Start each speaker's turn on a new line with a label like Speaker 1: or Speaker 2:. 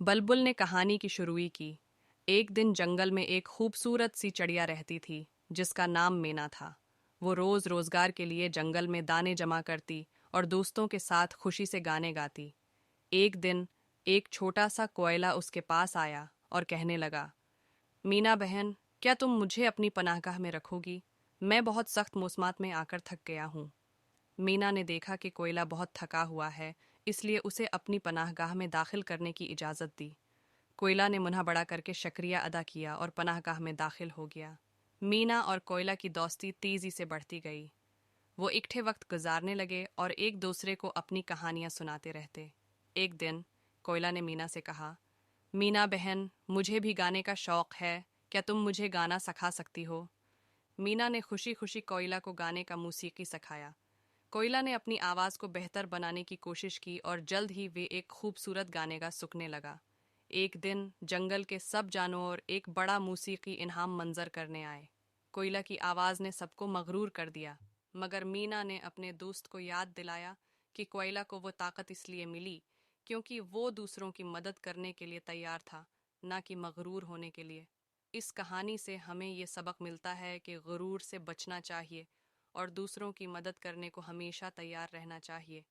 Speaker 1: बलबुल ने कहानी की शुरुई की। एक दिन जंगल में एक खूबसूरत सी चिड़िया रहती थी जिसका नाम मीना था। वो रोज रोजगार के लिए जंगल में दाने जमा करती और दोस्तों के साथ खुशी से गाने गाती। एक दिन एक छोटा सा कोयला उसके पास आया और कहने लगा, मीना बहन, क्या तुम मुझे अपनी पनाहगाह में रखोगी? मैं बहुत सख्त मौसमात में आकर थक गया हूँ। मीना ने देखा कि कोयला बहुत थका हुआ है, इसलिए उसे अपनी पनाहगाह में दाखिल करने की इजाज़त दी। कोयला ने मुन्ना बड़ा करके शुक्रिया अदा किया और पनाहगाह में दाखिल हो गया। मीना और कोयला की दोस्ती तेजी से बढ़ती गई। वो इकट्ठे वक्त गुजारने लगे और एक दूसरे को अपनी कहानियां सुनाते रहते। एक दिन कोयला ने मीना से कहा, मीना बहन, मुझे भी गाने का शौक है, क्या तुम मुझे गाना सिखा सकती हो? मीना ने खुशी खुशी कोयला को गाने का मौसीकी सिखाया। कोयला ने अपनी आवाज़ को बेहतर बनाने की कोशिश की और जल्द ही वे एक खूबसूरत गाने का सुकने लगा। एक दिन जंगल के सब जानवर एक बड़ा मौसीकी इनाम मंजर करने आए। कोयला की आवाज़ ने सबको मगरूर कर दिया, मगर मीना ने अपने दोस्त को याद दिलाया कि कोयला को वो ताकत इसलिए मिली क्योंकि वो दूसरों की मदद करने के लिए तैयार था, ना कि मगरूर होने के लिए। इस कहानी से हमें ये सबक मिलता है कि गुरूर से बचना चाहिए और दूसरों की मदद करने को हमेशा तैयार रहना चाहिए।